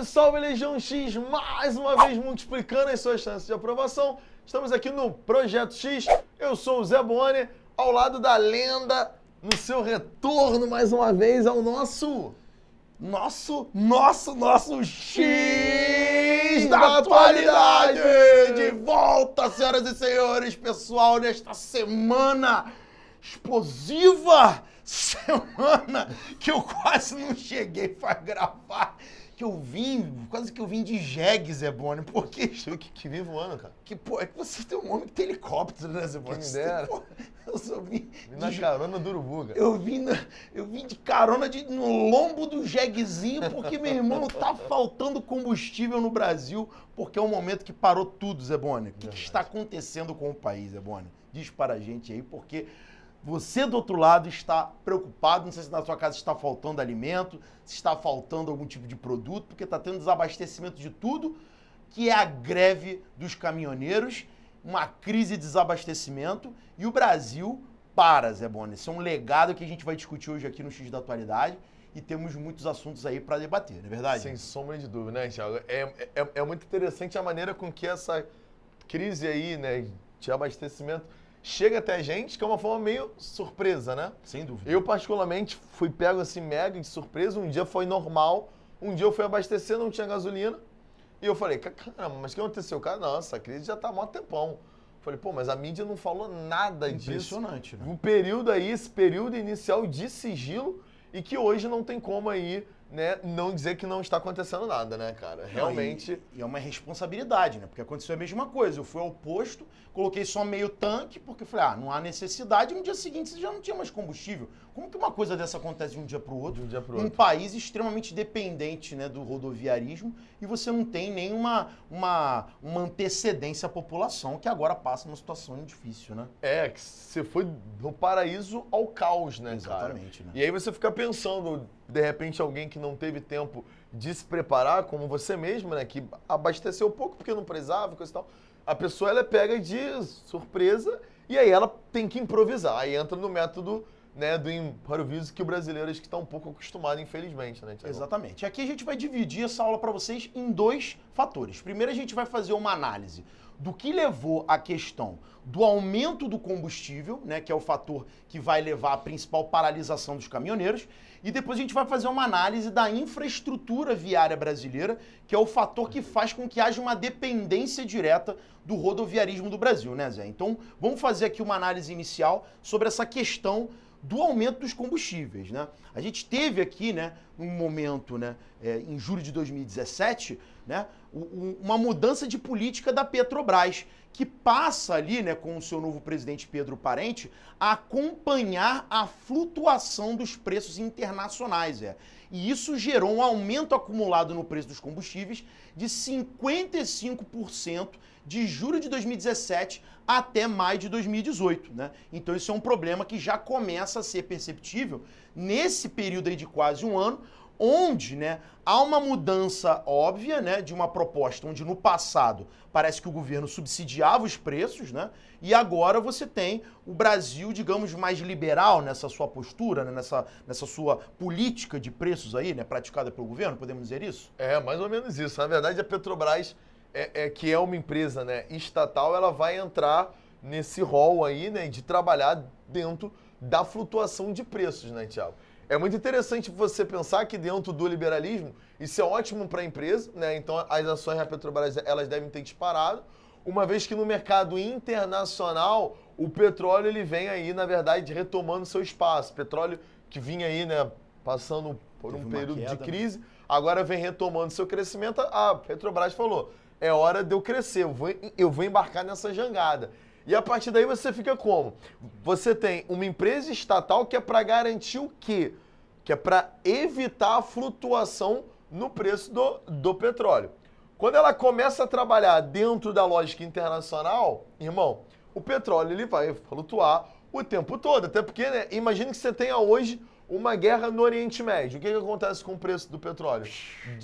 Salve, salve, Legião X, mais uma vez multiplicando as suas chances de aprovação. Estamos aqui no Projeto X, eu sou o Zé Boni, ao lado da lenda, no seu retorno mais uma vez ao nosso X da atualidade! De volta, senhoras e senhores, pessoal, nesta semana explosiva, semana que eu quase não cheguei para gravar, quase que eu vim de jegue, Zé Boni, porque... Que vim voando, cara. É que você tem um homem que tem helicóptero, né, Zé Boni? Quem me dera. Eu só vim Na carona do urubu, cara. Eu vim de carona no lombo do jeguezinho, porque, meu irmão, tá faltando combustível no Brasil, porque é um momento que parou tudo, Zé Boni. O que está acontecendo com o país, Zé Boni? Diz para a gente aí, porque você do outro lado está preocupado, não sei se na sua casa está faltando alimento, se está faltando algum tipo de produto, porque está tendo desabastecimento de tudo, que é a greve dos caminhoneiros, uma crise de desabastecimento, e o Brasil para, Zé Boni. Esse é um legado que a gente vai discutir hoje aqui no X da Atualidade, e temos muitos assuntos aí para debater, não é verdade? Sem sombra de dúvida, né, Thiago? É muito interessante a maneira com que essa crise aí, né, de abastecimento chega até a gente, que é uma forma meio surpresa, né? Sem dúvida. Eu, particularmente, fui pego assim, mega de surpresa. Um dia foi normal, um dia eu fui abastecer, não tinha gasolina. E eu falei, caramba, mas o que aconteceu? Cara, não, essa crise já tá há mó tempão. Falei, pô, mas a mídia não falou nada disso. Impressionante, né? Um período aí, esse período inicial de sigilo, e que hoje não tem como aí, né, não dizer que não está acontecendo nada, né, cara? Realmente... E é uma responsabilidade, né? Porque aconteceu a mesma coisa. Eu fui ao posto, coloquei só meio tanque, porque falei, não há necessidade, e no dia seguinte você já não tinha mais combustível. Como que uma coisa dessa acontece de um dia para o outro? De um dia pro Um outro. país extremamente dependente, né, do rodoviarismo, e você não tem nenhuma uma antecedência à população, que agora passa numa situação difícil, né? É, que você foi do paraíso ao caos, né, Exatamente, cara? né? E aí você fica pensando, de repente, alguém que não teve tempo de se preparar, como você mesmo, né, que abasteceu pouco porque não precisava, coisa e tal. A pessoa, ela é pega de surpresa e aí ela tem que improvisar. Aí entra no método, né, do improviso que o brasileiro acho que está um pouco acostumado, infelizmente, né, Thiago? Exatamente. Aqui a gente vai dividir essa aula para vocês em dois fatores. Primeiro a gente vai fazer uma análise do que levou à questão do aumento do combustível, né, que é o fator que vai levar à principal paralisação dos caminhoneiros, e depois a gente vai fazer uma análise da infraestrutura viária brasileira, que é o fator que faz com que haja uma dependência direta do rodoviarismo do Brasil, né, Zé? Então, vamos fazer aqui uma análise inicial sobre essa questão do aumento dos combustíveis, né? A gente teve aqui, né, um momento, né, em julho de 2017, né, uma mudança de política da Petrobras, que passa ali, né, com o seu novo presidente Pedro Parente, a acompanhar a flutuação dos preços internacionais, E isso gerou um aumento acumulado no preço dos combustíveis de 55% de julho de 2017 até maio de 2018, né? Então isso é um problema que já começa a ser perceptível nesse período aí de quase um ano, onde, né, há uma mudança óbvia, né, de uma proposta onde no passado parece que o governo subsidiava os preços, né, e agora você tem o Brasil, digamos, mais liberal nessa sua postura, né, nessa sua política de preços aí, né, praticada pelo governo, podemos dizer isso? É, mais ou menos isso. Na verdade, a Petrobras, que é uma empresa, né, estatal, ela vai entrar nesse rol aí, né, de trabalhar dentro da flutuação de preços, né, Thiago? É muito interessante você pensar que dentro do liberalismo, isso é ótimo para a empresa, né? Então as ações da Petrobras, elas devem ter disparado, uma vez que no mercado internacional o petróleo ele vem aí, na verdade, retomando seu espaço. Petróleo que vinha aí, né, passando por um período de crise, agora vem retomando seu crescimento. A Petrobras falou, é hora de eu crescer, eu vou embarcar nessa jangada. E a partir daí você fica como? Você tem uma empresa estatal que é para garantir o quê? Que é para evitar a flutuação no preço do petróleo. Quando ela começa a trabalhar dentro da lógica internacional, irmão, o petróleo ele vai flutuar o tempo todo. Até porque, né, imagine que você tenha hoje uma guerra no Oriente Médio. O que acontece com o preço do petróleo?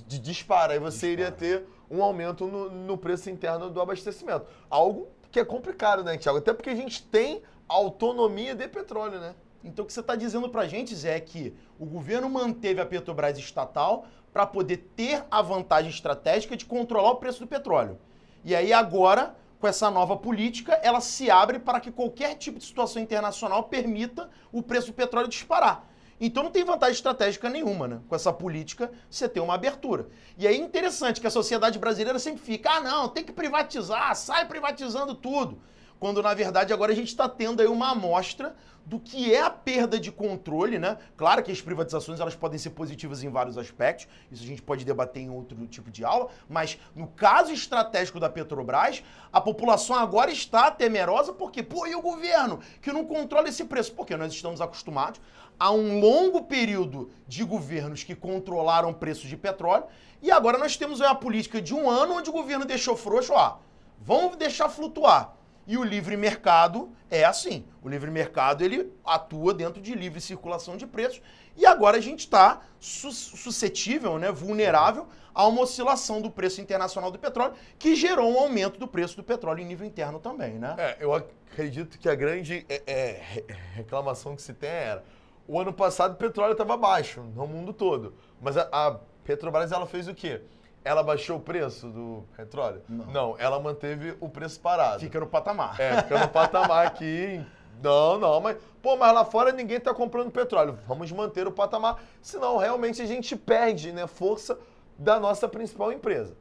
Dispara. Aí você iria ter um aumento no preço interno do abastecimento. Algo que é complicado, né, Thiago? Até porque a gente tem autonomia de petróleo, né? Então o que você está dizendo para a gente, Zé, é que o governo manteve a Petrobras estatal para poder ter a vantagem estratégica de controlar o preço do petróleo. E aí agora, com essa nova política, ela se abre para que qualquer tipo de situação internacional permita o preço do petróleo disparar. Então não tem vantagem estratégica nenhuma, né? Com essa política, você tem uma abertura. E aí é interessante que a sociedade brasileira sempre fica, não, tem que privatizar, sai privatizando tudo. Quando, na verdade, agora a gente está tendo aí uma amostra do que é a perda de controle, né? Claro que as privatizações elas podem ser positivas em vários aspectos, isso a gente pode debater em outro tipo de aula, mas no caso estratégico da Petrobras, a população agora está temerosa porque, pô, e o governo que não controla esse preço? Porque nós estamos acostumados a um longo período de governos que controlaram o preço de petróleo e agora nós temos aí a política de um ano onde o governo deixou frouxo, ó, vamos deixar flutuar. E o livre mercado é assim. O livre mercado, ele atua dentro de livre circulação de preços. E agora a gente está suscetível, né, vulnerável a uma oscilação do preço internacional do petróleo, que gerou um aumento do preço do petróleo em nível interno também, né? Eu acredito que a grande reclamação que se tem era, o ano passado o petróleo estava baixo no mundo todo. Mas a Petrobras, ela fez o quê? Ela baixou o preço do petróleo? Não, ela manteve o preço parado. Fica no patamar. Fica no patamar aqui. Não, mas lá fora ninguém está comprando petróleo. Vamos manter o patamar, senão realmente a gente perde, né, força da nossa principal empresa.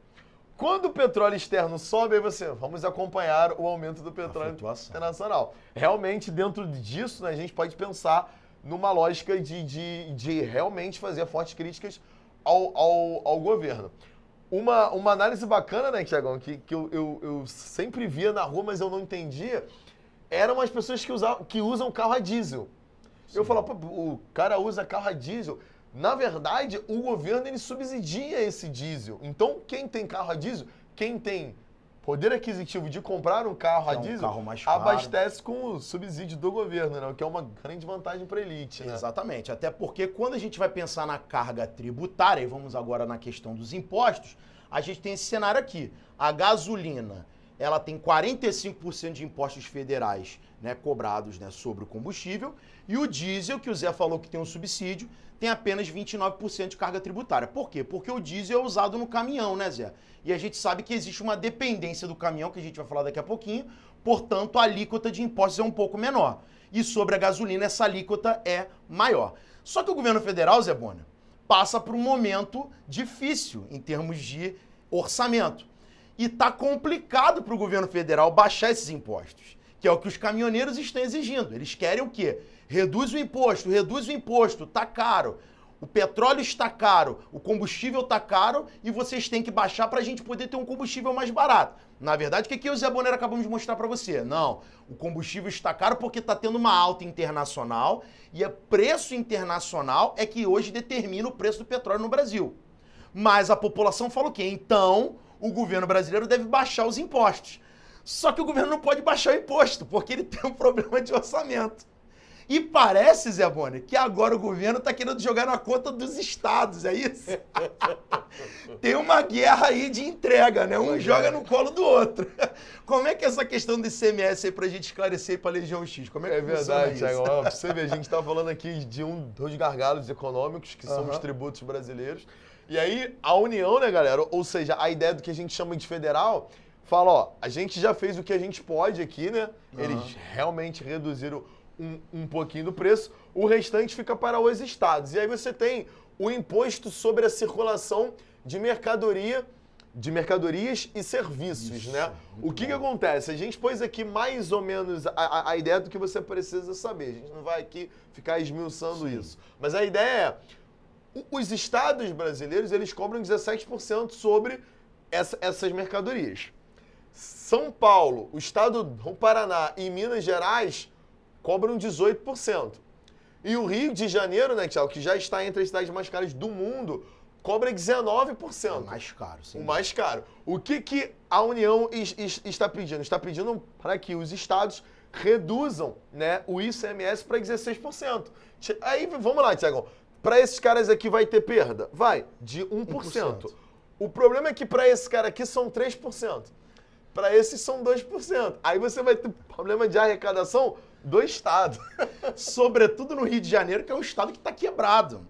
Quando o petróleo externo sobe, aí vamos acompanhar o aumento do petróleo internacional. Realmente, dentro disso, né, a gente pode pensar numa lógica de realmente fazer fortes críticas ao governo. Uma análise bacana, né, Tiagão, que eu sempre via na rua, mas eu não entendia, eram as pessoas que usam carro a diesel. Sim. Eu falava, pô, o cara usa carro a diesel. Na verdade, o governo ele subsidia esse diesel. Então, quem tem carro a diesel, quem tem poder aquisitivo de comprar um carro a diesel, abastece com o subsídio do governo, né? O que é uma grande vantagem para a elite, né? Exatamente, até porque quando a gente vai pensar na carga tributária, e vamos agora na questão dos impostos, a gente tem esse cenário aqui. A gasolina, ela tem 45% de impostos federais, né, cobrados, né, sobre o combustível, e o diesel, que o Zé falou que tem um subsídio, tem apenas 29% de carga tributária. Por quê? Porque o diesel é usado no caminhão, né, Zé? E a gente sabe que existe uma dependência do caminhão, que a gente vai falar daqui a pouquinho, portanto, a alíquota de impostos é um pouco menor. E sobre a gasolina, essa alíquota é maior. Só que o governo federal, Zé Bonner, passa por um momento difícil em termos de orçamento. E está complicado para o governo federal baixar esses impostos, que é o que os caminhoneiros estão exigindo. Eles querem o quê? Reduz o imposto, tá caro. O petróleo está caro, o combustível está caro e vocês têm que baixar para a gente poder ter um combustível mais barato. Na verdade, o que o Zé Bonner acabamos de mostrar para você? Não, o combustível está caro porque está tendo uma alta internacional e o preço internacional é que hoje determina o preço do petróleo no Brasil. Mas a população fala o quê? Então, o governo brasileiro deve baixar os impostos. Só que o governo não pode baixar o imposto, porque ele tem um problema de orçamento. E parece, Zé Bonner, que agora o governo está querendo jogar na conta dos estados, é isso? Tem uma guerra aí de entrega, né? Um joga no colo do outro. Como é que é essa questão do ICMS aí pra gente esclarecer pra Legião X? Como é que funciona isso? Thiago. Pra você ver, a gente tá falando aqui de dos gargalos econômicos, que são os tributos brasileiros. E aí, a União, né, galera? Ou seja, a ideia do que a gente chama de federal, fala, ó, a gente já fez o que a gente pode aqui, né? Eles realmente reduziram um pouquinho do preço, o restante fica para os estados. E aí você tem o imposto sobre a circulação de mercadorias e serviços, isso, né? O que acontece? A gente pôs aqui mais ou menos a ideia do que você precisa saber. A gente não vai aqui ficar esmiuçando isso. Mas a ideia é, os estados brasileiros, eles cobram 17% sobre essas mercadorias. São Paulo, o estado do Paraná e Minas Gerais cobram 18%. E o Rio de Janeiro, né, Thiago, que já está entre as cidades mais caras do mundo, cobra 19%. É o mais caro, sim. O mais caro. O que a União está pedindo? Está pedindo para que os estados reduzam, né, o ICMS para 16%. Aí, vamos lá, Thiago. Para esses caras aqui vai ter perda? Vai, de 1%. O problema é que para esse cara aqui são 3%. Para esses são 2%. Aí você vai ter problema de arrecadação do estado. Sobretudo no Rio de Janeiro, que é um estado que está quebrado.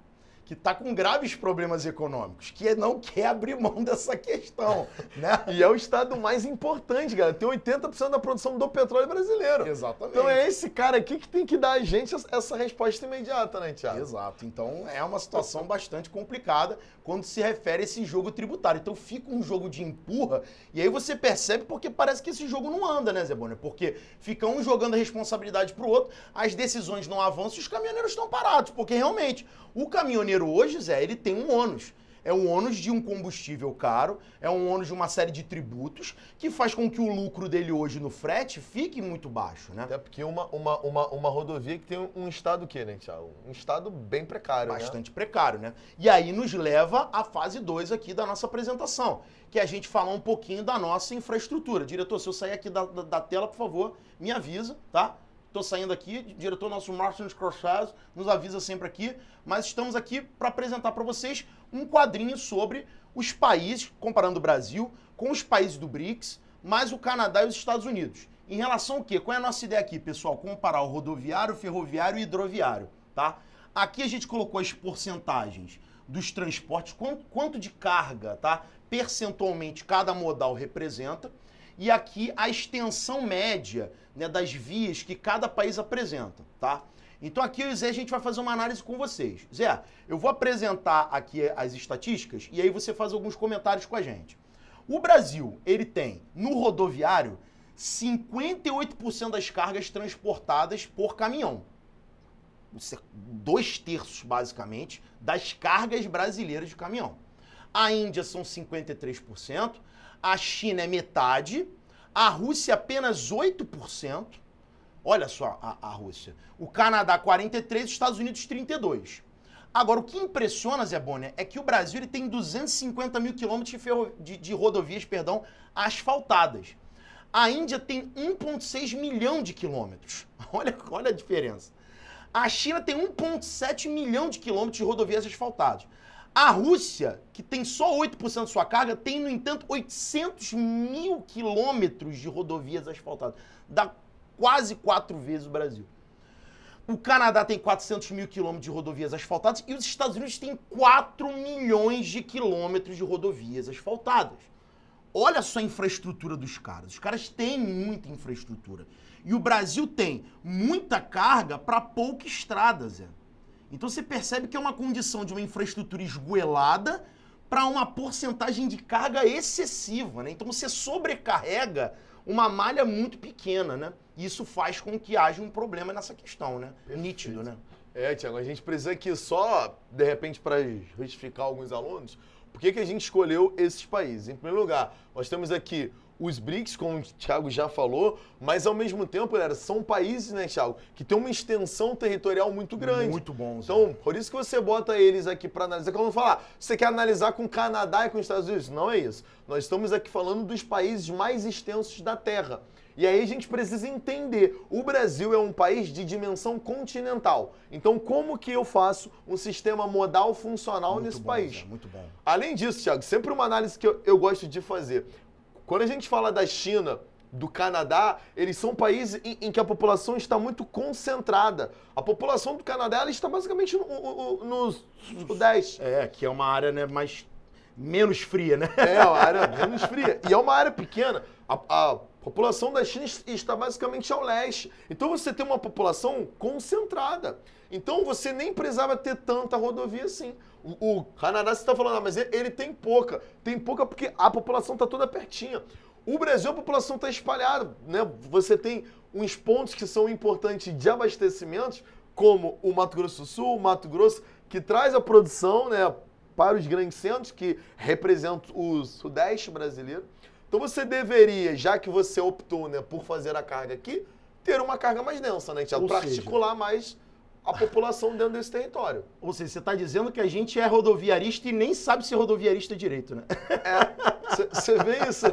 que está com graves problemas econômicos, que não quer abrir mão dessa questão, né? E é o estado mais importante, cara. Tem 80% da produção do petróleo brasileiro. Exatamente. Então é esse cara aqui que tem que dar a gente essa resposta imediata, né, Thiago? Exato. Então é uma situação bastante complicada quando se refere a esse jogo tributário. Então fica um jogo de empurra e aí você percebe porque parece que esse jogo não anda, né, Zé Bonner? Porque fica um jogando a responsabilidade pro outro, as decisões não avançam e os caminhoneiros estão parados, porque realmente o caminhoneiro hoje, Zé, ele tem um ônus. É um ônus de um combustível caro, é um ônus de uma série de tributos que faz com que o lucro dele hoje no frete fique muito baixo, né? Até porque uma rodovia que tem um estado o quê, né, Thiago? Um estado bem precário, Bastante precário, né? E aí nos leva à fase 2 aqui da nossa apresentação, que é a gente falar um pouquinho da nossa infraestrutura. Diretor, se eu sair aqui da tela, por favor, me avisa, tá? Estou saindo aqui, diretor nosso Martin Scorsese nos avisa sempre aqui, mas estamos aqui para apresentar para vocês um quadrinho sobre os países, comparando o Brasil com os países do BRICS, mais o Canadá e os Estados Unidos. Em relação ao quê? Qual é a nossa ideia aqui, pessoal? Comparar o rodoviário, o ferroviário e o hidroviário, tá? Aqui a gente colocou as porcentagens dos transportes, quanto de carga, tá? Percentualmente cada modal representa. E aqui a extensão média, né, das vias que cada país apresenta, tá? Então aqui, Zé, a gente vai fazer uma análise com vocês. Zé, eu vou apresentar aqui as estatísticas e aí você faz alguns comentários com a gente. O Brasil, ele tem, no rodoviário, 58% das cargas transportadas por caminhão. 2/3, basicamente, das cargas brasileiras de caminhão. A Índia são 53%, a China é metade, a Rússia apenas 8%. Olha só a Rússia. O Canadá 43%, os Estados Unidos 32%. Agora, o que impressiona, Zé Bonner, é que o Brasil ele tem 250 mil quilômetros de rodovias, asfaltadas. A Índia tem 1,6 milhão de quilômetros. Olha a diferença. A China tem 1,7 milhão de quilômetros de rodovias asfaltadas. A Rússia, que tem só 8% de sua carga, tem, no entanto, 800 mil quilômetros de rodovias asfaltadas. Dá quase 4 vezes o Brasil. O Canadá tem 400 mil quilômetros de rodovias asfaltadas e os Estados Unidos têm 4 milhões de quilômetros de rodovias asfaltadas. Olha só a infraestrutura dos caras. Os caras têm muita infraestrutura. E o Brasil tem muita carga para pouca estrada, Zé. Então você percebe que é uma condição de uma infraestrutura esgoelada para uma porcentagem de carga excessiva, né? Então você sobrecarrega uma malha muito pequena, né? E isso faz com que haja um problema nessa questão, né? Perfeito. Nítido, né? Thiago, a gente precisa aqui só, de repente, para justificar alguns alunos, por que a gente escolheu esses países? Em primeiro lugar, nós temos aqui os BRICS, como o Thiago já falou, mas ao mesmo tempo, galera, são países, né, Thiago, que tem uma extensão territorial muito grande. Muito bom. Então, por isso que você bota eles aqui para analisar. Quando falar, você quer analisar com o Canadá e com os Estados Unidos? Não é isso. Nós estamos aqui falando dos países mais extensos da Terra. E aí a gente precisa entender, o Brasil é um país de dimensão continental. Então, como que eu faço um sistema modal funcional Muito nesse bom, país? Zé, muito bom. Além disso, Thiago, sempre uma análise que eu gosto de fazer. Quando a gente fala da China, do Canadá, eles são países em que a população está muito concentrada. A população do Canadá ela está basicamente no Sudeste. Que é uma área, né, menos fria, né? É, uma área menos fria. E é uma área pequena. A população da China está basicamente ao leste. Então você tem uma população concentrada. Então você nem precisava ter tanta rodovia assim. O Canadá, você está falando, mas ele tem pouca. Tem pouca porque a população está toda pertinha. O Brasil, a população está espalhada, né? Você tem uns pontos que são importantes de abastecimentos, como o Mato Grosso do Sul, o Mato Grosso, que traz a produção, né, para os grandes centros, que representam o Sudeste brasileiro. Então você deveria, já que você optou, né, por fazer a carga aqui, ter uma carga mais densa, né, Thiago? Para articular mais a população dentro desse território. Ou seja, você está dizendo que a gente é rodoviarista e nem sabe ser rodoviarista direito, né? Você vê isso?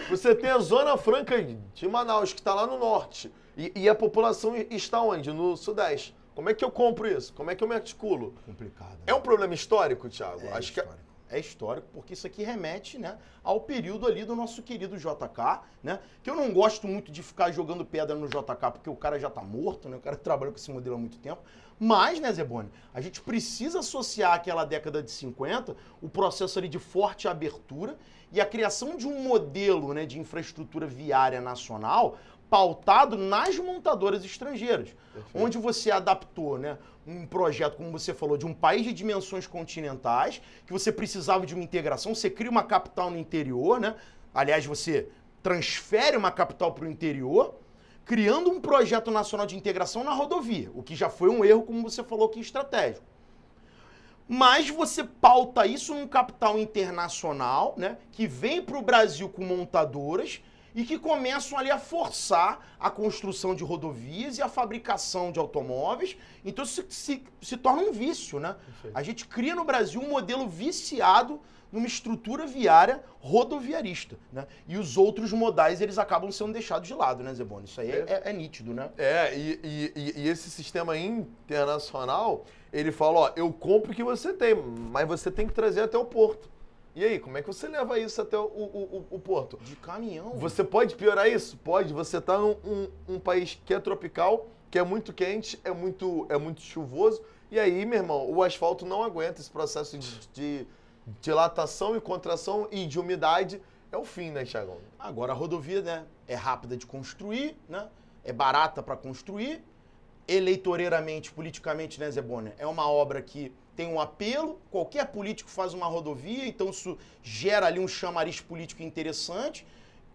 Você tem a Zona Franca de Manaus, que está lá no norte, e a população está onde? No Sudeste. Como é que eu compro isso? Como é que eu me articulo? Complicado. Né? É um problema histórico, Thiago? É Acho histórico. É histórico, porque isso aqui remete, né, ao período ali do nosso querido JK, né? Que eu não gosto muito de ficar jogando pedra no JK, porque o cara já tá morto, né? O cara trabalhou com esse modelo há muito tempo. Mas, né, Zeboni, a gente precisa associar àquela década de 50 o processo ali de forte abertura e a criação de um modelo, né, de infraestrutura viária nacional pautado nas montadoras estrangeiras. Perfeito. Onde você adaptou, né, um projeto, como você falou, de um país de dimensões continentais, que você precisava de uma integração, você cria uma capital no interior, né? Aliás, você transfere uma capital para o interior, criando um projeto nacional de integração na rodovia, o que já foi um erro, como você falou aqui, estratégico. Mas você pauta isso num capital internacional, né, que vem para o Brasil com montadoras e que começam ali a forçar a construção de rodovias e a fabricação de automóveis. Então se torna um vício, né? Perfeito. A gente cria no Brasil um modelo viciado numa estrutura viária rodoviarista, né? E os outros modais, eles acabam sendo deixados de lado, né, Zeboni? Isso aí é nítido, né? E esse sistema internacional, ele fala, ó, eu compro o que você tem, mas você tem que trazer até o porto. E aí, como é que você leva isso até o porto? De caminhão. Você pode piorar isso? Pode. Você está num país que é tropical, que é muito quente, é muito chuvoso. E aí, meu irmão, o asfalto não aguenta esse processo de dilatação e contração e de umidade. É o fim, né, Thiagão? Agora, a rodovia, né, é rápida de construir, né? É barata para construir. Eleitoreiramente, politicamente, né, Zeboni? É uma obra que tem um apelo, qualquer político faz uma rodovia, então isso gera ali um chamariz político interessante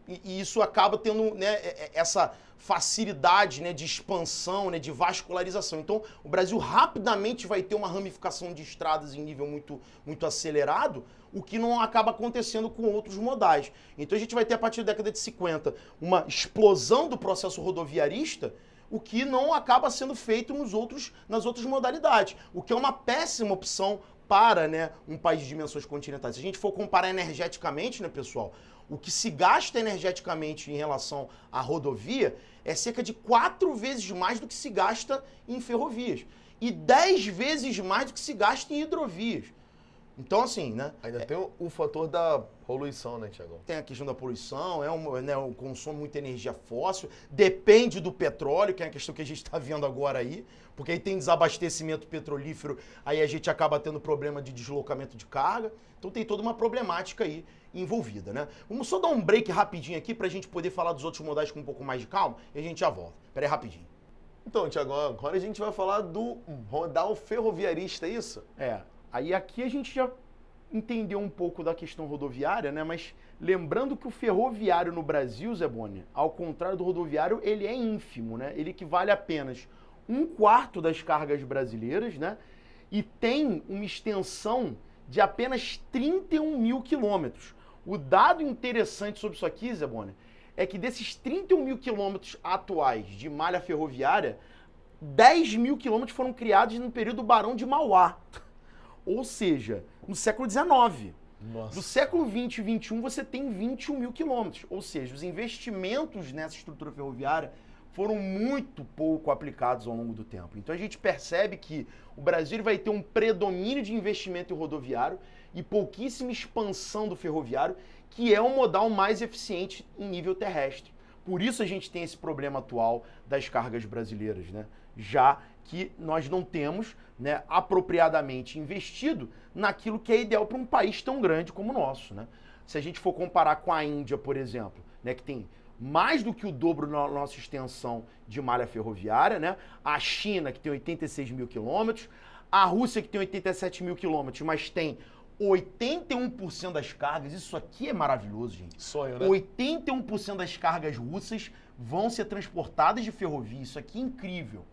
e isso acaba tendo, né, essa facilidade, né, de expansão, né, de vascularização. Então o Brasil rapidamente vai ter uma ramificação de estradas em nível muito, muito acelerado, o que não acaba acontecendo com outros modais. Então a gente vai ter a partir da década de 50 uma explosão do processo rodoviarista, o que não acaba sendo feito nas outras modalidades, o que é uma péssima opção para, né, um país de dimensões continentais. Se a gente for comparar energeticamente, né, pessoal, o que se gasta energeticamente em relação à rodovia é cerca de 4 vezes mais do que se gasta em ferrovias e 10 vezes mais do que se gasta em hidrovias. Então, assim, né? Ainda tem o fator da poluição, né, Thiago? Tem a questão da poluição, né, o consumo de muita energia fóssil, depende do petróleo, que é a questão que a gente está vendo agora aí, porque aí tem desabastecimento petrolífero, aí a gente acaba tendo problema de deslocamento de carga, então tem toda uma problemática aí envolvida, né? Vamos só dar um break rapidinho aqui para a gente poder falar dos outros modais com um pouco mais de calma e a gente já volta. Pera aí, rapidinho. Então, Thiago, agora a gente vai falar do modal ferroviarista, é isso? Aí aqui a gente já entendeu um pouco da questão rodoviária, né? Mas lembrando que o ferroviário no Brasil, Zeboni, ao contrário do rodoviário, ele é ínfimo, né? Ele equivale a apenas 1/4 das cargas brasileiras, né? E tem uma extensão de apenas 31 mil quilômetros. O dado interessante sobre isso aqui, Zeboni, é que desses 31 mil quilômetros atuais de malha ferroviária, 10 mil quilômetros foram criados no período do Barão de Mauá. Ou seja, no século XIX. Nossa. Do século XX e XXI você tem 21 mil quilômetros. Ou seja, os investimentos nessa estrutura ferroviária foram muito pouco aplicados ao longo do tempo. Então a gente percebe que o Brasil vai ter um predomínio de investimento em rodoviário e pouquíssima expansão do ferroviário, que é o modal mais eficiente em nível terrestre. Por isso a gente tem esse problema atual das cargas brasileiras, né? Já que nós não temos, né, apropriadamente investido naquilo que é ideal para um país tão grande como o nosso, né? Se a gente for comparar com a Índia, por exemplo, né, que tem mais do que o dobro da nossa extensão de malha ferroviária, né? A China, que tem 86 mil quilômetros, a Rússia, que tem 87 mil quilômetros, mas tem 81% das cargas, isso aqui é maravilhoso, gente. Sonho, né? 81% das cargas russas vão ser transportadas de ferrovia, isso aqui é incrível.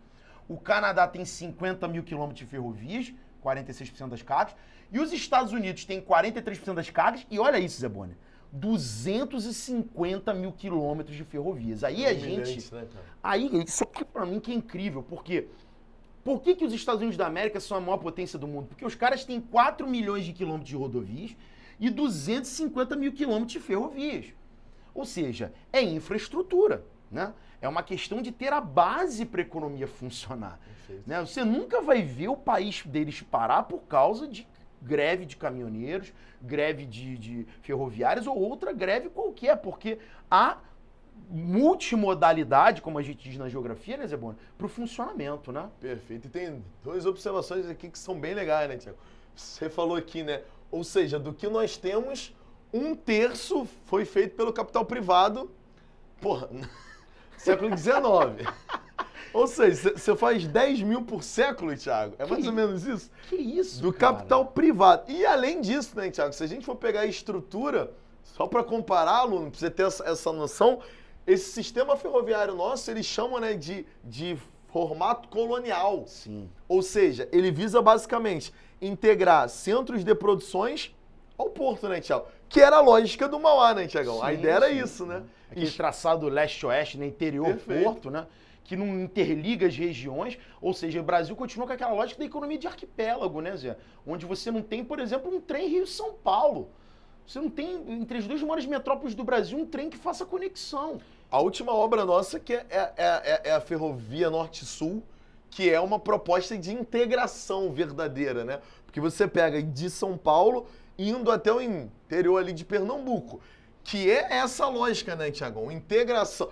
O Canadá tem 50 mil quilômetros de ferrovias, 46% das cargas, e os Estados Unidos têm 43% das cargas, e olha isso, Zeboni, 250 mil quilômetros de ferrovias. Aí a gente... Né, cara? Aí, isso aqui pra mim que é incrível, porque... Por que os Estados Unidos da América são a maior potência do mundo? Porque os caras têm 4 milhões de quilômetros de rodovias e 250 mil quilômetros de ferrovias. Ou seja, é infraestrutura, né? É uma questão de ter a base para a economia funcionar. Né? Você nunca vai ver o país deles parar por causa de greve de caminhoneiros, greve de ferroviários ou outra greve qualquer, porque há multimodalidade, como a gente diz na geografia, né, Zé Bona, para o funcionamento, né? Perfeito. E tem duas observações aqui que são bem legais, né, Tiago? Você falou aqui, né? Ou seja, do que nós temos, 1/3 foi feito pelo capital privado, porra, século XIX. Ou seja, você faz 10 mil por século, Thiago. É mais ou menos isso? Que isso, do cara? capital privado. E além disso, né, Thiago, se a gente for pegar a estrutura, só para comparar, aluno, pra você ter essa noção, esse sistema ferroviário nosso, eles chamam, né, de formato colonial. Sim. Ou seja, ele visa basicamente integrar centros de produções ao porto, né, Thiago? Que era a lógica do Mauá, né, Thiagão? Sim, A ideia era sim, isso, né? Aquele traçado leste-oeste, né, interior, Perfeito. porto, né? Que não interliga as regiões, ou seja, o Brasil continua com aquela lógica da economia de arquipélago, né, Zé? Onde você não tem, por exemplo, um trem Rio-São Paulo. Você não tem, entre as duas maiores metrópoles do Brasil, um trem que faça conexão. A última obra nossa que é a Ferrovia Norte-Sul, que é uma proposta de integração verdadeira, né? Porque você pega de São Paulo indo até o interior ali de Pernambuco, que é essa lógica, né, Tiagão? Integração.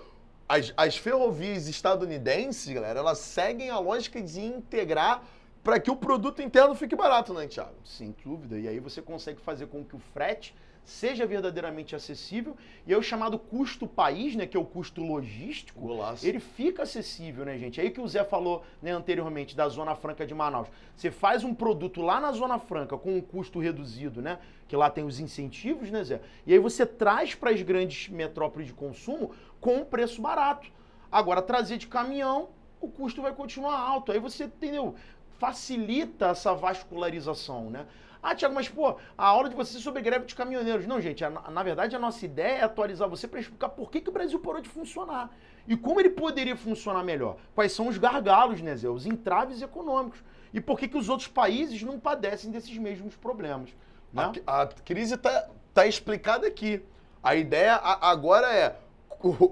As ferrovias estadunidenses, galera, elas seguem a lógica de integrar para que o produto interno fique barato, né, Thiago? Sem dúvida. E aí você consegue fazer com que o frete seja verdadeiramente acessível e aí o chamado custo país, né, que é o custo logístico, Golaço. ele fica acessível, né, gente? Aí que o Zé falou, né, anteriormente da Zona Franca de Manaus. Você faz um produto lá na Zona Franca com um custo reduzido, né, que lá tem os incentivos, né, Zé? E aí você traz para as grandes metrópoles de consumo com um preço barato. Agora, trazer de caminhão, o custo vai continuar alto. Aí você, entendeu? Facilita essa vascularização, né? Ah, Thiago, mas pô, a aula de você sobre greve de caminhoneiros. Não, gente, na verdade a nossa ideia é atualizar você para explicar por que o Brasil parou de funcionar e como ele poderia funcionar melhor. Quais são os gargalos, né, Zé? Os entraves econômicos. E por que os outros países não padecem desses mesmos problemas. Né? A crise tá explicada aqui. A ideia agora é...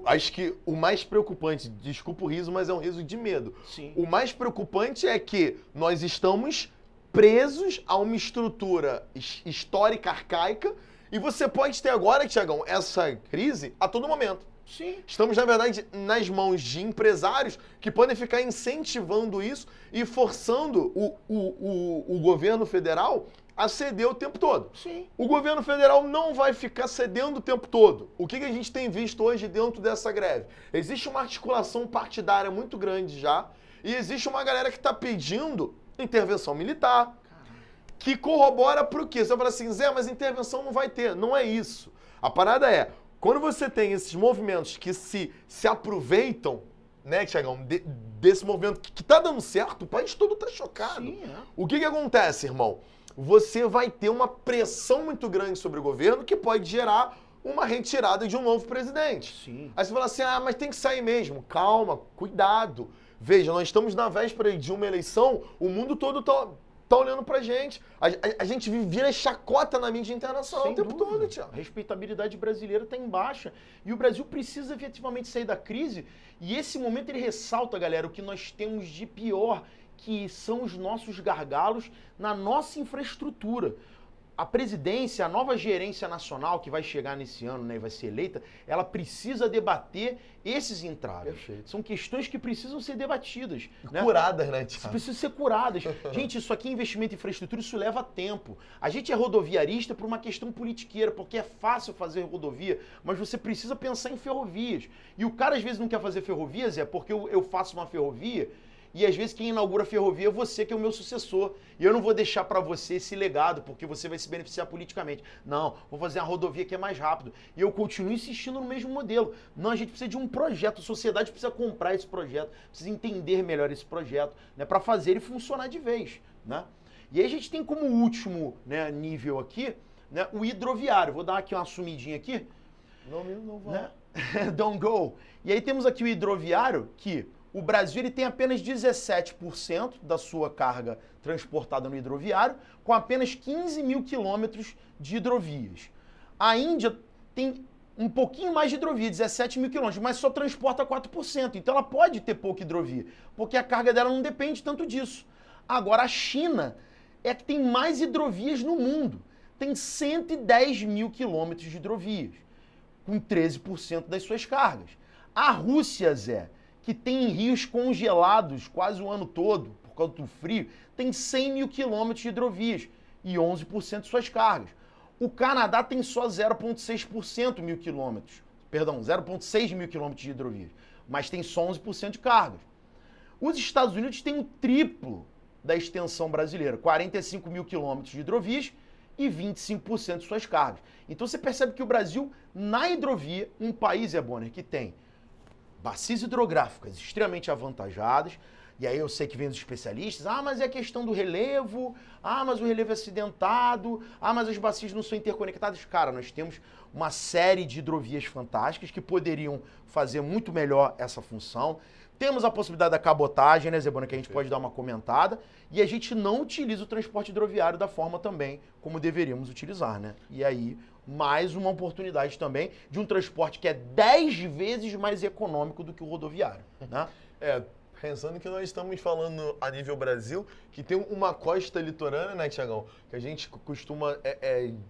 Acho que o mais preocupante, desculpa o riso, mas é um riso de medo. Sim. O mais preocupante é que nós estamos presos a uma estrutura histórica arcaica e você pode ter agora, Tiagão, essa crise a todo momento. Sim. Estamos, na verdade, nas mãos de empresários que podem ficar incentivando isso e forçando o governo federal a ceder o tempo todo. Sim. O governo federal não vai ficar cedendo o tempo todo. O que a gente tem visto hoje dentro dessa greve? Existe uma articulação partidária muito grande já e existe uma galera que está pedindo intervenção militar, que corrobora para o quê? Você vai falar assim, Zé, mas intervenção não vai ter. Não é isso. A parada é, quando você tem esses movimentos que se aproveitam, né, Tiagão, desse movimento que tá dando certo, o país todo tá chocado. Sim, é. O que acontece, irmão? Você vai ter uma pressão muito grande sobre o governo que pode gerar uma retirada de um novo presidente. Sim. Aí você fala assim, mas tem que sair mesmo. Calma, cuidado. Veja, nós estamos na véspera de uma eleição, o mundo todo tá olhando pra gente. A gente vira chacota na mídia internacional Sem o tempo dúvida. todo, Tiago. A respeitabilidade brasileira está em baixa. E o Brasil precisa efetivamente sair da crise. E esse momento ele ressalta, galera, o que nós temos de pior, que são os nossos gargalos na nossa infraestrutura. A presidência, a nova gerência nacional que vai chegar nesse ano, né, e vai ser eleita, ela precisa debater esses entraves. Perfeito. São questões que precisam ser debatidas. Né? Curadas, né, Tiago? Precisam ser curadas. Gente, isso aqui é investimento em infraestrutura, isso leva tempo. A gente é rodoviarista por uma questão politiqueira, porque é fácil fazer rodovia, mas você precisa pensar em ferrovias. E o cara às vezes não quer fazer ferrovias, porque eu faço uma ferrovia, e às vezes quem inaugura a ferrovia é você, que é o meu sucessor. E eu não vou deixar para você esse legado, porque você vai se beneficiar politicamente. Não, vou fazer uma rodovia que é mais rápido. E eu continuo insistindo no mesmo modelo. Não, a gente precisa de um projeto, a sociedade precisa comprar esse projeto, precisa entender melhor esse projeto, né, para fazer ele funcionar de vez. Né? E aí a gente tem como último, né, nível aqui, né, o hidroviário. Vou dar aqui uma sumidinha aqui. Não vou. Né? Don't go. E aí temos aqui o hidroviário, que o Brasil ele tem apenas 17% da sua carga transportada no hidroviário, com apenas 15 mil quilômetros de hidrovias. A Índia tem um pouquinho mais de hidrovia, 17 mil quilômetros, mas só transporta 4%. Então ela pode ter pouca hidrovia, porque a carga dela não depende tanto disso. Agora a China é a que tem mais hidrovias no mundo. Tem 110 mil quilômetros de hidrovias, com 13% das suas cargas. A Rússia, Zé, que tem rios congelados quase o ano todo, por causa do frio, tem 100 mil quilômetros de hidrovias e 11% de suas cargas. O Canadá tem só 0,6 mil quilômetros, perdão, 0,6 mil quilômetros de hidrovias, mas tem só 11% de cargas. Os Estados Unidos têm o triplo da extensão brasileira, 45 mil quilômetros de hidrovias e 25% de suas cargas. Então você percebe que o Brasil, na hidrovia, um país, Bonner, que tem bacias hidrográficas extremamente avantajadas, e aí eu sei que vem os especialistas, mas é a questão do relevo, mas o relevo é acidentado, mas as bacias não são interconectadas. Cara, nós temos uma série de hidrovias fantásticas que poderiam fazer muito melhor essa função. Temos a possibilidade da cabotagem, né, Zebona, que a gente pode dar uma comentada, e a gente não utiliza o transporte hidroviário da forma também como deveríamos utilizar, né? E aí, mais uma oportunidade também de um transporte que é 10 vezes mais econômico do que o rodoviário, né? Pensando que nós estamos falando a nível Brasil, que tem uma costa litorânea, né, Tiagão? Que a gente costuma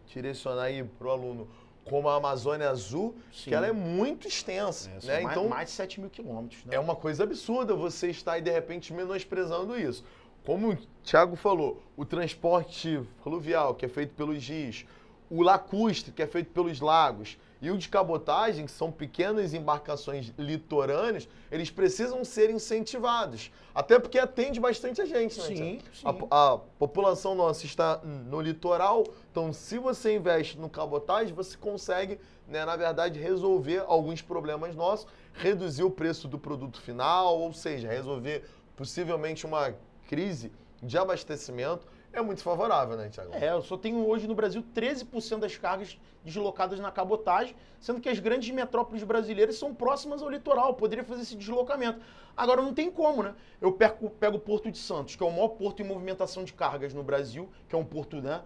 direcionar aí pro aluno como a Amazônia Azul, Sim. que ela é muito extensa, né? Então, mais de 7 mil quilômetros, né? É uma coisa absurda você estar aí, de repente, menosprezando isso. Como o Thiago falou, o transporte fluvial, que é feito pelos rios, o lacustre, que é feito pelos lagos, e o de cabotagem, que são pequenas embarcações litorâneas, eles precisam ser incentivados. Até porque atende bastante a gente, né? Sim, sim. A população nossa está no litoral, então se você investe no cabotagem, você consegue, né, na verdade, resolver alguns problemas nossos, reduzir o preço do produto final, ou seja, resolver possivelmente uma crise de abastecimento. É muito favorável, né, Thiago? Eu só tenho hoje no Brasil 13% das cargas deslocadas na cabotagem, sendo que as grandes metrópoles brasileiras são próximas ao litoral, poderia fazer esse deslocamento. Agora não tem como, né? Eu pego o Porto de Santos, que é o maior porto em movimentação de cargas no Brasil, que é um porto, né,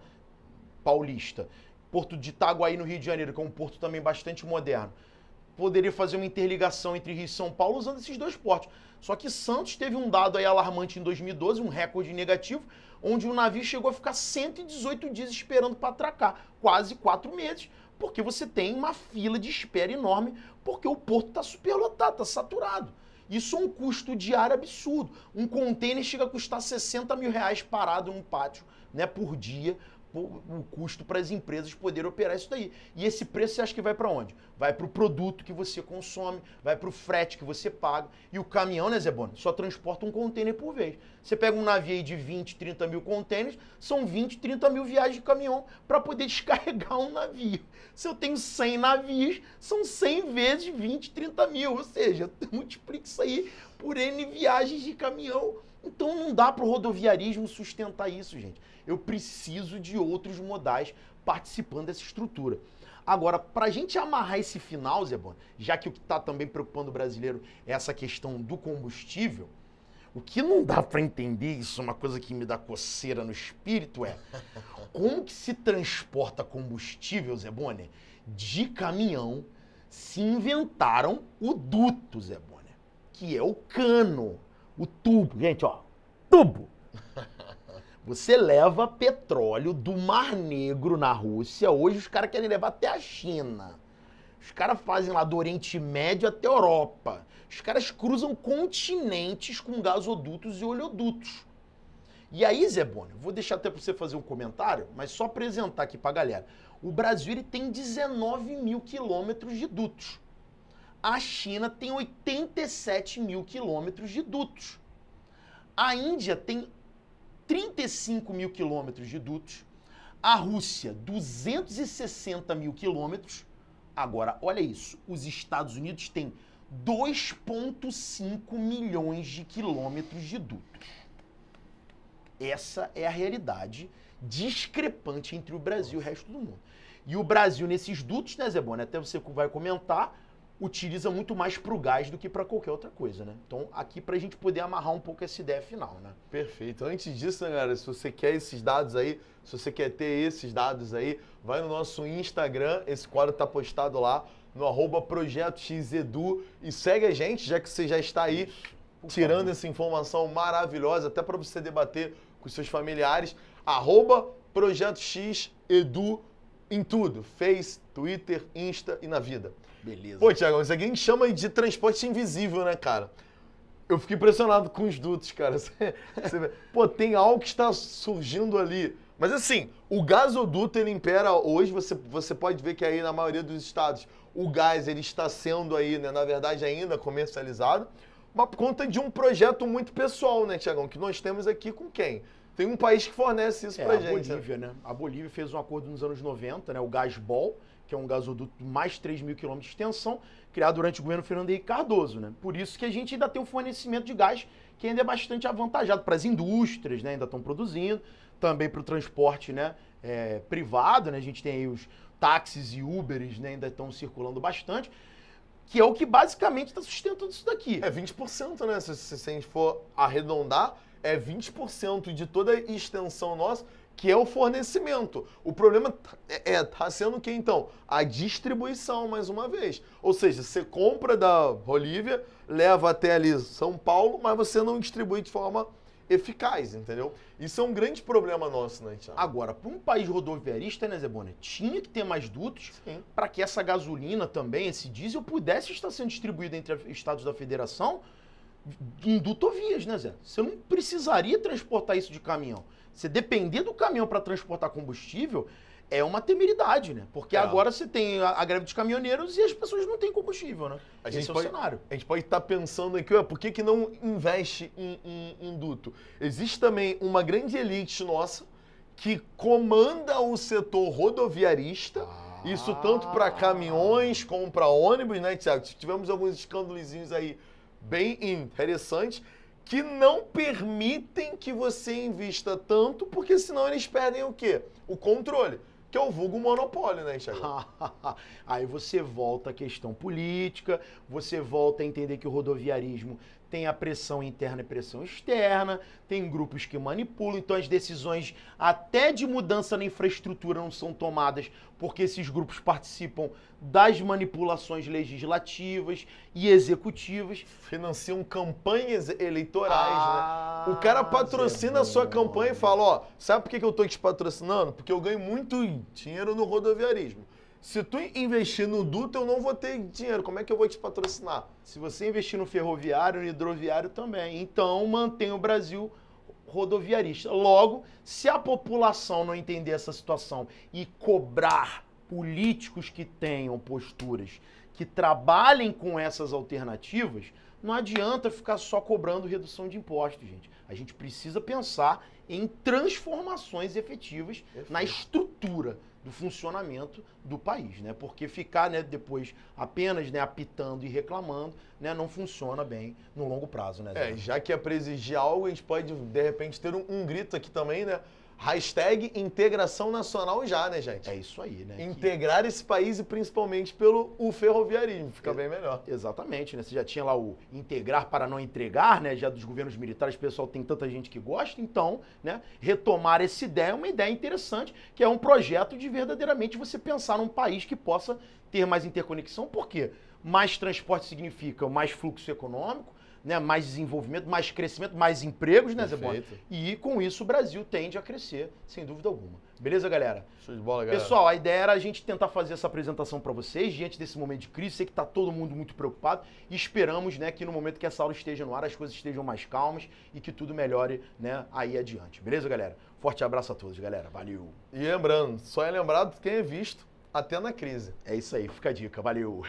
paulista. Porto de Itaguaí, no Rio de Janeiro, que é um porto também bastante moderno. Poderia fazer uma interligação entre Rio e São Paulo usando esses dois portos. Só que Santos teve um dado aí alarmante em 2012, um recorde negativo, onde o navio chegou a ficar 118 dias esperando para atracar, quase 4 meses, porque você tem uma fila de espera enorme, porque o porto está superlotado, está saturado. Isso é um custo diário absurdo. Um container chega a custar 60 mil reais parado num pátio, né, por dia, o custo para as empresas poderem operar isso daí. E esse preço você acha que vai para onde? Vai para o produto que você consome, vai para o frete que você paga. E o caminhão, né, Zé Bono, só transporta um container por vez. Você pega um navio aí de 20, 30 mil containers, são 20, 30 mil viagens de caminhão para poder descarregar um navio. Se eu tenho 100 navios, são 100 vezes 20, 30 mil. Ou seja, multiplica isso aí por N viagens de caminhão. Então não dá para o rodoviarismo sustentar isso, gente. Eu preciso de outros modais participando dessa estrutura. Agora, para a gente amarrar esse final, Zé Bono, já que o que está também preocupando o brasileiro é essa questão do combustível, o que não dá para entender, isso é uma coisa que me dá coceira no espírito, é como que se transporta combustível, Zé Bono, de caminhão, se inventaram o duto, Zé Bono, que é o cano, o tubo. Gente, ó, tubo. Você leva petróleo do Mar Negro na Rússia, hoje os caras querem levar até a China. Os caras fazem lá do Oriente Médio até a Europa. Os caras cruzam continentes com gasodutos e oleodutos. E aí, Zé Bono, vou deixar até para você fazer um comentário, mas só apresentar aqui para a galera. O Brasil ele tem 19 mil quilômetros de dutos. A China tem 87 mil quilômetros de dutos. A Índia tem 35 mil quilômetros de dutos. A Rússia, 260 mil quilômetros. Agora, olha isso. Os Estados Unidos têm 2,5 milhões de quilômetros de dutos. Essa é a realidade discrepante entre o Brasil e o resto do mundo. E o Brasil, nesses dutos, né, Zé Bono, até você vai comentar, utiliza muito mais para o gás do que para qualquer outra coisa, né? Então, aqui para a gente poder amarrar um pouco essa ideia final, né? Perfeito. Antes disso, né, galera, se você quer esses dados aí, se você quer ter esses dados aí, vai no nosso Instagram, esse quadro tá postado lá, no @ProjetoXEdu, e segue a gente, já que você já está aí tirando essa informação maravilhosa, até para você debater com seus familiares. Projeto X Edu em tudo. Face, Twitter, Insta e na vida. Beleza. Pô, Thiago, isso aqui a gente chama de transporte invisível, né, cara? Eu fiquei impressionado com os dutos, cara. Pô, tem algo que está surgindo ali. Mas assim, o gasoduto, ele impera hoje, você pode ver que aí na maioria dos estados o gás, ele está sendo aí, né, na verdade, ainda comercializado, mas por conta de um projeto muito pessoal, né, Thiagão, que nós temos aqui com quem? Tem um país que fornece isso pra gente. A Bolívia, né? A Bolívia fez um acordo nos anos 90, né? O Gasbol, que é um gasoduto de mais de 3 mil quilômetros de extensão, criado durante o governo Fernando Henrique Cardoso, né? Por isso que a gente ainda tem um fornecimento de gás que ainda é bastante avantajado para as indústrias, né? Ainda estão produzindo, também para o transporte, né? Privado, né? A gente tem aí os táxis e Uberes, né? Ainda estão circulando bastante, que é o que basicamente está sustentando isso daqui. É 20%, né? Se a gente for arredondar, é 20% de toda a extensão nossa, que é o fornecimento. O problema tá sendo o que, então? A distribuição, mais uma vez. Ou seja, você compra da Bolívia, leva até ali São Paulo, mas você não distribui de forma eficaz, entendeu? Isso é um grande problema nosso, né, Thiago? Agora, para um país rodoviarista, né, Zé Bonner, tinha que ter mais dutos para que essa gasolina também, esse diesel, pudesse estar sendo distribuído entre estados da federação em dutovias, né, Zé? Você não precisaria transportar isso de caminhão. Você depender do caminhão para transportar combustível é uma temeridade, né? Porque agora você tem a greve dos caminhoneiros e as pessoas não têm combustível, né? Esse é o cenário. A gente pode estar pensando aqui, por que não investe em duto? Existe também uma grande elite nossa que comanda o setor rodoviarista, isso tanto para caminhões como para ônibus, né, Thiago? Tivemos alguns escândalozinhos aí bem interessantes, que não permitem que você invista tanto, porque senão eles perdem o quê? O controle, que é o vulgo monopólio, né, Thiago? Aí você volta à questão política, você volta a entender que o rodoviarismo tem a pressão interna e pressão externa, tem grupos que manipulam, então as decisões até de mudança na infraestrutura não são tomadas porque esses grupos participam das manipulações legislativas e executivas. Financiam campanhas eleitorais, né? O cara patrocina a sua campanha e fala, ó, sabe por que eu tô te patrocinando? Porque eu ganho muito dinheiro no rodoviarismo. Se tu investir no duto, eu não vou ter dinheiro. Como é que eu vou te patrocinar? Se você investir no ferroviário, no hidroviário também. Então, mantém o Brasil rodoviarista. Logo, se a população não entender essa situação e cobrar políticos que tenham posturas, que trabalhem com essas alternativas, não adianta ficar só cobrando redução de impostos, gente. A gente precisa pensar em transformações efetivas na estrutura do funcionamento do país, né? Porque ficar, né, depois apenas, né, apitando e reclamando, né, não funciona bem no longo prazo, né, Zé? Já que é para exigir algo, a gente pode, de repente, ter um grito aqui também, né? Hashtag integração nacional já, né, gente? É isso aí, né? Integrar esse país e principalmente pelo ferroviarismo, fica bem melhor. Exatamente, né? Você já tinha lá o integrar para não entregar, né? Já dos governos militares, o pessoal tem tanta gente que gosta, então, né? Retomar essa ideia é uma ideia interessante, que é um projeto de verdadeiramente você pensar num país que possa ter mais interconexão. Por quê? Mais transporte significa mais fluxo econômico, né, mais desenvolvimento, mais crescimento, mais empregos, né, Zé Bonner? E com isso o Brasil tende a crescer, sem dúvida alguma. Beleza, galera? Show de bola, galera. Pessoal, a ideia era a gente tentar fazer essa apresentação para vocês diante desse momento de crise. Sei que tá todo mundo muito preocupado e esperamos, né, que no momento que essa aula esteja no ar, as coisas estejam mais calmas e que tudo melhore, né, aí adiante. Beleza, galera? Forte abraço a todos, galera. Valeu. E lembrando, só é lembrado quem é visto até na crise. É isso aí, fica a dica. Valeu.